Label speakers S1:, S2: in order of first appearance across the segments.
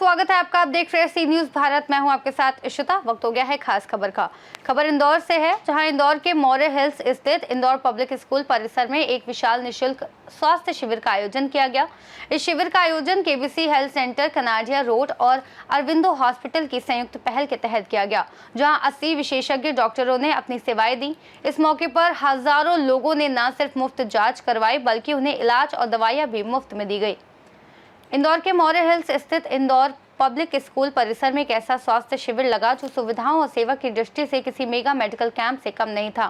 S1: स्वागत है आपका। आप देख रहे हैं सी न्यूज भारत। मैं हूं आपके साथ इशिता। वक्त हो गया है खास खबर का। खबर इंदौर से है, जहां इंदौर के मौर्य हिल्स स्थित इंदौर पब्लिक स्कूल परिसर में एक विशाल निशुल्क स्वास्थ्य शिविर का आयोजन किया गया। इस शिविर का आयोजन KBC health centre, Kanadia road और अरविंदो हॉस्पिटल की संयुक्त पहल के तहत किया गया, जहाँ 80 विशेषज्ञ डॉक्टरों ने अपनी सेवाएं दी। इस मौके पर हजारों लोगों ने न सिर्फ मुफ्त जाँच करवाई, बल्कि उन्हें इलाज और दवाइयाँ भी मुफ्त में दी गई। इंदौर के मौर्य हिल्स स्थित इंदौर पब्लिक स्कूल परिसर में एक ऐसा स्वास्थ्य शिविर लगा जो सुविधाओं और सेवा की दृष्टि से किसी मेगा मेडिकल कैंप से कम नहीं था।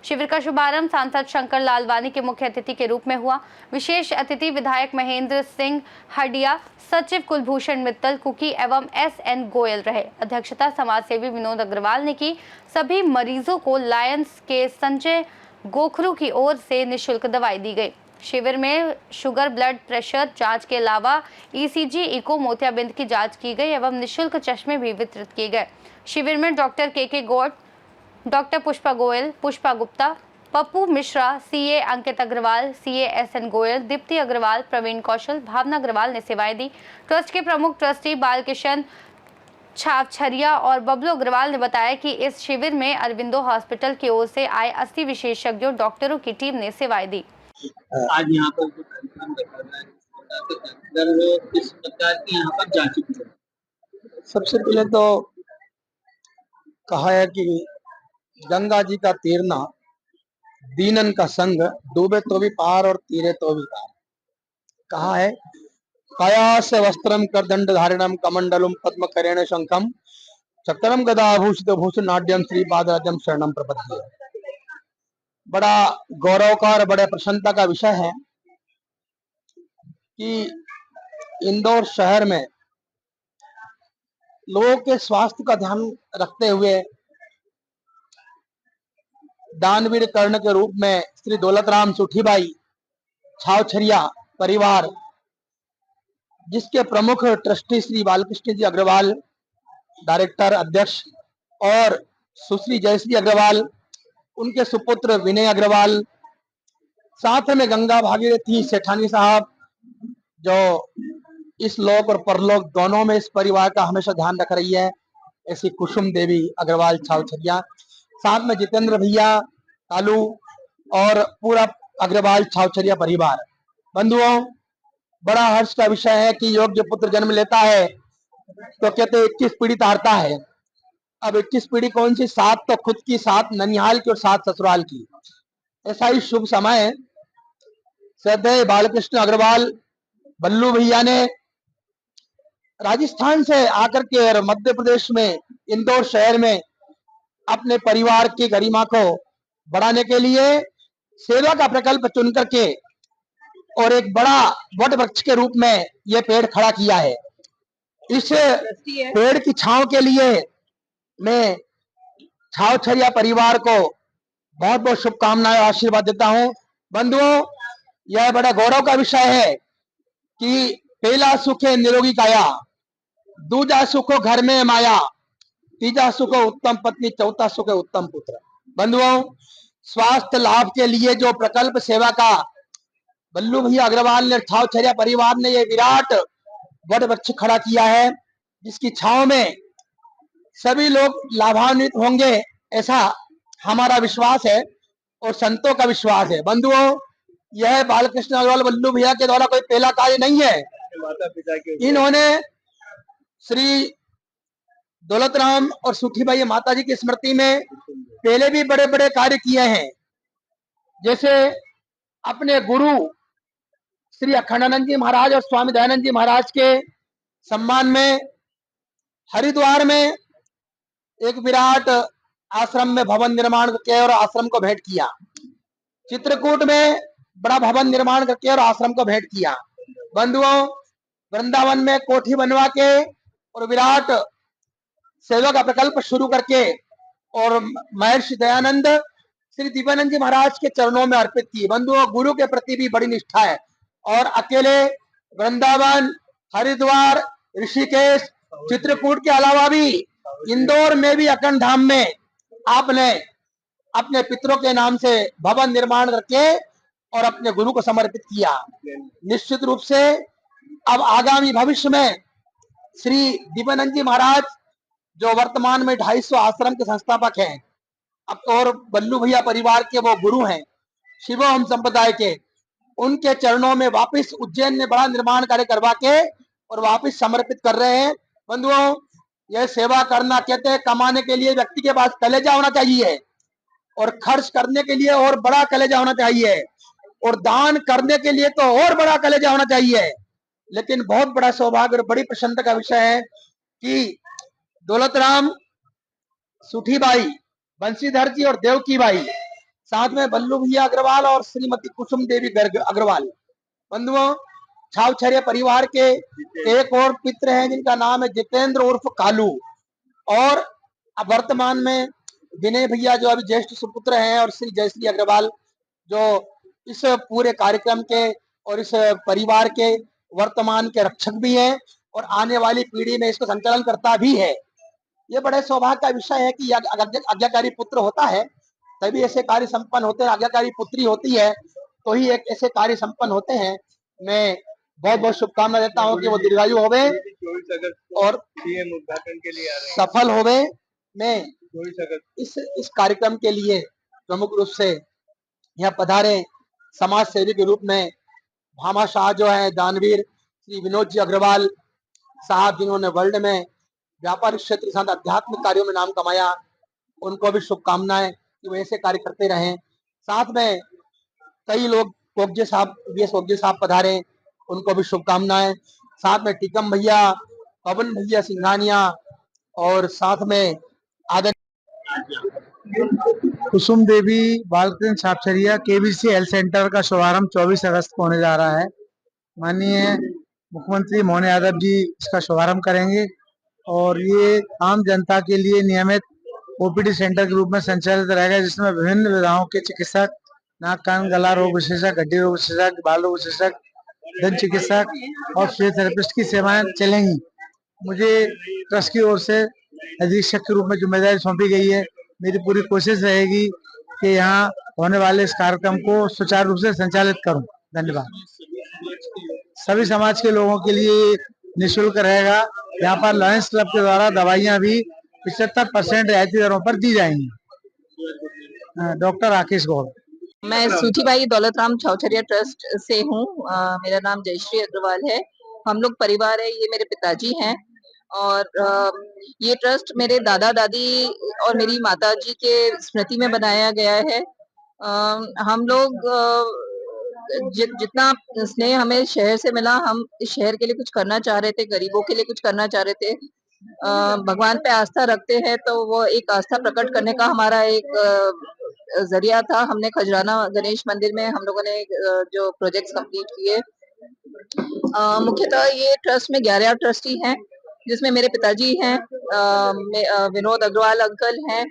S1: शिविर का शुभारंभ सांसद शंकर लालवानी के मुख्य अतिथि के रूप में हुआ। विशेष अतिथि विधायक महेंद्र सिंह हडिया, सचिव कुलभूषण मित्तल, कुकी एवं SN गोयल रहे। अध्यक्षता समाजसेवी विनोद अग्रवाल ने की। सभी मरीजों को लायंस के संजय गोखरू की ओर से निःशुल्क दवाई दी गई। शिविर में शुगर, ब्लड प्रेशर जांच के अलावा ECG, इको, मोतियाबिंद की जांच की गई एवं निःशुल्क चश्मे भी वितरित किए गए। शिविर में doctor KK Gaur, doctor Pushpa Goyal, Pushpa Gupta, Pappu Mishra, CA Ankit Agarwal, CA SN Goyal, Deepti Agarwal, Praveen Kaushal, Bhavna Agarwal ने सेवाएं दी। ट्रस्ट के प्रमुख ट्रस्टी बालकिशन छावछरिया और बबलू अग्रवाल ने बताया कि इस शिविर में अरविंदो हॉस्पिटल की ओर से आए 80 विशेषज्ञों डॉक्टरों की टीम ने सेवाएं दी।
S2: आज यहाँ पर जो कार्यक्रम रखा गया है, किस प्रकार की यहाँ पर जांच की है?
S3: सबसे पहले तो कहा है कि गंगा जी का तीरना, दीनन का संग, डूबे तो भी पार और तीरे तो भी पार। कहा है काया से वस्त्रम कर दंड धारिणम कमंडलम पद्म करेण शंखम चक्रम गदाभूषित भूषण नाट्यम श्री पादराजम शरणम प्रपद्ये। बड़ा गौरव का और बड़े प्रसन्नता का विषय है कि इंदौर शहर में लोगों के स्वास्थ्य का ध्यान रखते हुए दानवीर कर्ण के रूप में श्री दौलतराम सुठीबाई छावछरिया परिवार, जिसके प्रमुख ट्रस्टी श्री बालकृष्ण जी अग्रवाल, डायरेक्टर अध्यक्ष, और सुश्री जयश्री अग्रवाल, उनके सुपुत्र विनय अग्रवाल, साथ में गंगा भागीरथी सेठानी साहब, जो इस लोक और परलोक दोनों में इस परिवार का हमेशा ध्यान रख रही है, ऐसी कुसुम देवी अग्रवाल छावछरिया, साथ में जितेंद्र भैया, कालू और पूरा अग्रवाल छावछरिया परिवार। बंधुओं, बड़ा हर्ष का विषय है कि योग्य पुत्र जन्म लेता है तो कहते 21 पीढ़ी तारता है। अब 21 पीढ़ी कौन सी? 7 तो खुद की, 7 ननिहाल की और 7 ससुराल की। ऐसा ही शुभ समय श्रद्धेय बालकृष्ण अग्रवाल बल्लू भैया ने राजस्थान से आकर के और मध्य प्रदेश में इंदौर शहर में अपने परिवार की गरिमा को बढ़ाने के लिए सेवा का प्रकल्प चुन करके और एक बड़ा वट वृक्ष के रूप में यह पेड़ खड़ा किया है। इस पेड़ की छांव के लिए मैं छावछरिया परिवार को बहुत बहुत शुभकामनाएं और आशीर्वाद देता हूं। बंधुओं, यह बड़ा गौरव का विषय है कि पहला सुख है निरोगी काया, दूजा सुख हो घर में माया, तीजा सुख हो उत्तम पत्नी, चौथा सुख है उत्तम पुत्र। बंधुओं, स्वास्थ्य लाभ के लिए जो प्रकल्प सेवा का बल्लू भैया अग्रवाल ने, छावछरिया परिवार ने यह विराट वट वृक्ष खड़ा किया है, जिसकी छांव में सभी लोग लाभान्वित होंगे, ऐसा हमारा विश्वास है और संतों का विश्वास है। बंधुओं, यह बालकृष्ण अग्रवाल बल्लू भैया के द्वारा कोई पहला कार्य नहीं है। इन्होंने श्री दौलतराम और सुठीबाई माता जी की स्मृति में पहले भी बड़े बड़े कार्य किए हैं। जैसे अपने गुरु श्री अखंडानंद जी महाराज और स्वामी दयानंद जी महाराज के सम्मान में हरिद्वार में एक विराट आश्रम में भवन निर्माण करके और आश्रम को भेंट किया। चित्रकूट में बड़ा भवन निर्माण करके और आश्रम को भेंट किया। बंधुओं, वृंदावन में कोठी बनवा के और विराट सेवा का प्रकल्प शुरू करके और महर्षि दयानंद श्री दिव्यानंद जी महाराज के चरणों में अर्पित की। बंधुओं, गुरु के प्रति भी बड़ी निष्ठा है और अकेले वृंदावन, हरिद्वार, ऋषिकेश, चित्रकूट के अलावा भी इंदौर में भी अखंड धाम में आपने अपने पितरों के नाम से भवन निर्माण करके और अपने गुरु को समर्पित किया। निश्चित रूप से अब आगामी भविष्य में श्री दिव्यानंद जी महाराज जो वर्तमान में 250 आश्रम के संस्थापक हैं, अब और बल्लू भैया परिवार के वो गुरु हैं शिवोहम संप्रदाय के, उनके चरणों में वापस उज्जैन में बड़ा निर्माण कार्य करवा के और वापस समर्पित कर रहे हैं। बंधुओं, यह सेवा करना, कहते हैं कमाने के लिए व्यक्ति के पास कलेजा होना चाहिए और खर्च करने के लिए और बड़ा कलेजा होना चाहिए और दान करने के लिए तो और बड़ा कलेजा होना चाहिए। लेकिन बहुत बड़ा सौभाग्य और बड़ी प्रसन्नता का विषय है कि दौलतराम सुठीबाई, बंशीधर जी और देवकी बाई, साथ में बल्लू भैया अग्रवाल और श्रीमती कुसुम देवी गर्ग अग्रवाल, बंधुओं, छावछरिया परिवार के एक और पित्र हैं जिनका नाम है जितेंद्र उर्फ कालू, और अब वर्तमान में विनय भैया जो अभी ज्येष्ठ सुपुत्र हैं, और श्री जयश्री अग्रवाल जो इस पूरे कार्यक्रम के और इस परिवार के वर्तमान के रक्षक भी हैं और आने वाली पीढ़ी में इसको संचालन करता भी है। ये बड़े सौभाग्य का विषय है कि आज्ञाकारी पुत्र होता है तभी ऐसे कार्य संपन्न होते हैं, आज्ञाकारी पुत्री होती है तो ही एक ऐसे कार्य संपन्न होते हैं। मैं बहुत बहुत शुभकामना देता हूँ कि वो दीर्घायु होवे और
S4: उद्घाटन के लिए
S3: सफल होवे। मैं इस कार्यक्रम के लिए प्रमुख रूप से यहाँ पधारे समाज सेवी के रूप में भामाशाह जो है दानवीर श्री विनोद जी अग्रवाल साहब, जिन्होंने वर्ल्ड में व्यापारिक क्षेत्र के साथ आध्यात्मिक कार्यों में नाम कमाया, उनको भी शुभकामनाएं कि वे ऐसे कार्य करते रहें। साथ में कई लोग ओगजे साहब, वीएस ओगजे साहब पधारे, उनको भी शुभकामनाएं। साथ में टीकम भैया, पवन भैया सिंघानिया और साथ में आदर
S4: कुसुम देवी बालकृष्ण छापछरिया केबीसी हेल्थ सेंटर का शुभारंभ 24 अगस्त को होने जा रहा है। माननीय मुख्यमंत्री मोहन यादव जी इसका शुभारंभ करेंगे और ये आम जनता के लिए नियमित ओपीडी सेंटर के रूप में संचालित रहेगा, जिसमें विभिन्न विधाओं के चिकित्सक, नाक कान गला रोग विशेषज्ञ, हड्डी रोग विशेषज्ञ, बाल रोग विशेषज्ञ, दंत चिकित्सक और फिजियोथेरेपिस्ट की सेवाएं चलेंगी। मुझे ट्रस्ट की ओर से अधीक्षक के रूप में जिम्मेदारी सौंपी गई है। मेरी पूरी कोशिश रहेगी कि यहाँ होने वाले इस कार्यक्रम को सुचारू रूप से संचालित करूं। धन्यवाद। सभी समाज के लोगों के लिए निःशुल्क रहेगा। यहाँ पर लॉयंस क्लब के द्वारा दवाइयाँ भी 75% रियायती दरों पर दी जाएंगी। डॉक्टर राकेश गौड़।
S5: मैं सूठीबाई दौलतराम छावछरिया ट्रस्ट से हूँ। मेरा नाम जयश्री अग्रवाल है। हम लोग परिवार है, ये मेरे पिताजी हैं और ये ट्रस्ट मेरे दादा दादी और मेरी माता जी के स्मृति में बनाया गया है। हम लोग जितना स्नेह हमें शहर से मिला, हम इस शहर के लिए कुछ करना चाह रहे थे, गरीबों के लिए कुछ करना चाह रहे थे। भगवान पे आस्था रखते हैं तो वो एक आस्था प्रकट करने का हमारा एक जरिया था। हमने खजराना गणेश मंदिर में हम लोगों ने जो प्रोजेक्ट्स कंप्लीट किए। मुख्यतः ये ट्रस्ट में 11 ट्रस्टी हैं, जिसमें मेरे पिताजी हैं, विनोद अग्रवाल अंकल हैं,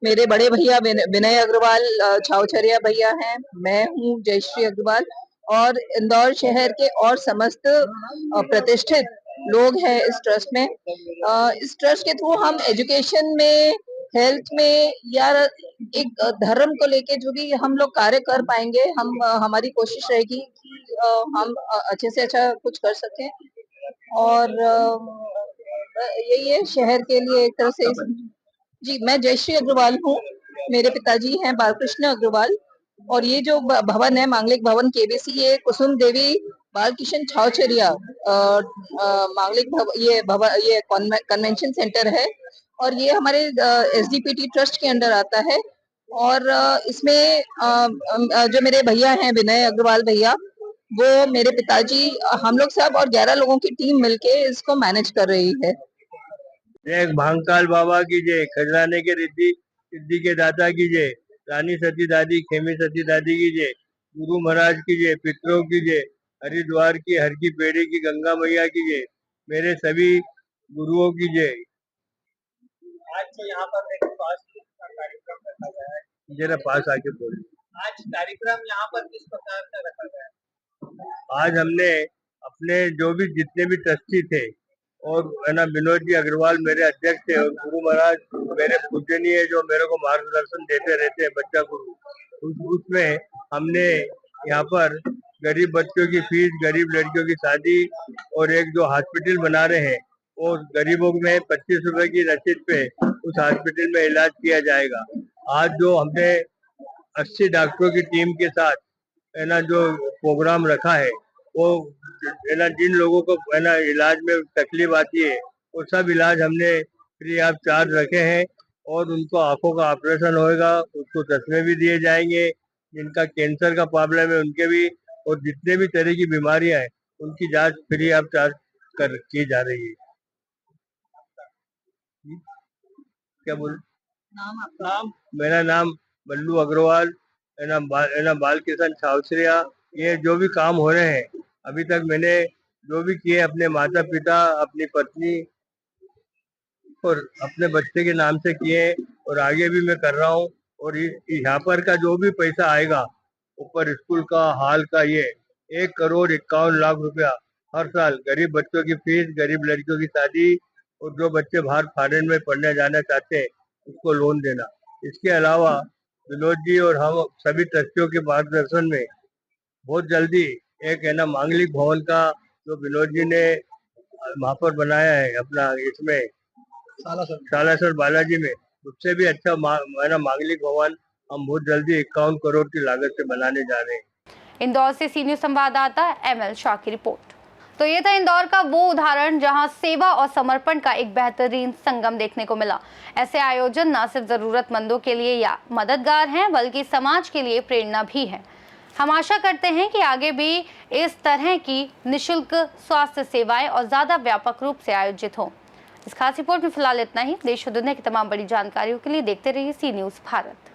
S5: मेरे बड़े भैया विनय अग्रवाल छावछरिया भैया हैं, मैं हूँ जयश्री अग्रवाल और इंदौर शहर के और समस्त प्रतिष्ठित लोग हैं इस ट्रस्ट में। इस ट्रस्ट के थ्रू हम एजुकेशन में, हेल्थ में या एक धर्म को लेके जो भी हम लोग कार्य कर पाएंगे, हमारी कोशिश रहेगी कि हम अच्छे से अच्छा कुछ कर सकें। और यही है शहर के लिए एक तरह से। जी, मैं जयश्री अग्रवाल हूँ, मेरे पिताजी हैं बालकृष्ण अग्रवाल और ये जो भवन है मांगलिक भवन केबीसी, ये कुसुम देवी बालकिशन छावछरिया मांगलिक ये कन्वेंशन सेंटर है और ये हमारे एसडीपीटी ट्रस्ट के अंडर आता है। और इसमें जो मेरे भैया हैं विनय अग्रवाल भैया, वो मेरे पिताजी, हम लोग सब और 11 लोगों की टीम मिलके इसको मैनेज कर रही है।
S4: जय भांगकाल बाबा की जय, खजराने के रिद्धि सिद्धि के दाता की जय, रानी सती दादी, खेमी सती दादी की जय, गुरु महाराज की जय, पितरों की जय, हरिद्वार की हर की पेड़ी की गंगा मैया की जय, मेरे सभी गुरुओं की जय।
S2: आज तो यहाँ पर एक स्वास्थ्य का कार्यक्रम रखा गया है।
S4: जरा पास आके बोले।
S2: आज कार्यक्रम यहाँ पर किस प्रकार का रखा गया है?
S4: आज हमने अपने जो भी जितने भी ट्रस्टी थे और है ना, विनोद जी अग्रवाल मेरे अध्यक्ष थे और गुरु महाराज मेरे पूजनीय जो मेरे को मार्गदर्शन देते रहते हैं, बच्चा गुरु, उसमें हमने यहाँ पर गरीब बच्चों की फीस, गरीब लड़कियों की शादी और एक जो हॉस्पिटल बना रहे हैं
S6: वो गरीबों में 25 रुपए की रसीद पे उस हॉस्पिटल में इलाज किया जाएगा। आज जो हमने 80 डॉक्टरों की टीम के साथ है ना जो प्रोग्राम रखा है, वो है ना जिन लोगों को है ना इलाज में तकलीफ आती है वो सब इलाज हमने फ्री ऑफ चार्ज रखे हैं। और उनको आंखों का ऑपरेशन होएगा, उसको चश्मे भी दिए जाएंगे। जिनका कैंसर का प्रॉब्लम है उनके भी, और जितने भी तरह की बीमारियां हैं उनकी जांच फ्री ऑफ चार्ज की जा रही है। क्या बोल
S5: नाम आपका?
S6: नाम मेरा नाम बल्लू अग्रवाल है ना बाल किशन छावसरिया। ये जो भी काम हो रहे हैं अभी तक मैंने जो भी किए अपने माता पिता, अपनी पत्नी और अपने बच्चे के नाम से किए, और आगे भी मैं कर रहा हूँ। और यहाँ पर का जो भी पैसा आएगा ऊपर स्कूल का हाल का, ये 1,51,00,000 रुपया हर साल गरीब बच्चों की फीस, गरीब लड़कियों की शादी, और जो बच्चे बाहर फॉरेन में पढ़ने जाना चाहते हैं उसको लोन देना। इसके अलावा विनोद जी और हम सभी ट्रस्टियों के मार्गदर्शन में बहुत जल्दी एक है ना मांगलिक भवन का जो विनोद जी ने वहाँ पर बनाया है अपना इसमें सालासर बालाजी में, उससे भी अच्छा है ना मांगलिक भवन हम बहुत जल्दी 51 करोड़ की लागत से बनाने जा रहे हैं।
S1: इंदौर से सी न्यूज संवाददाता ML शाह की रिपोर्ट। तो ये था इंदौर का वो उदाहरण जहां सेवा और समर्पण का एक बेहतरीन संगम देखने को मिला। ऐसे आयोजन न सिर्फ जरूरतमंदों के लिए या मददगार हैं, बल्कि समाज के लिए प्रेरणा भी है। हम आशा करते हैं कि आगे भी इस तरह की निःशुल्क स्वास्थ्य सेवाएं और ज्यादा व्यापक रूप से आयोजित हों। इस खास रिपोर्ट में फिलहाल इतना ही। देश और दुनिया की तमाम बड़ी जानकारियों के लिए देखते रहिए सी न्यूज भारत।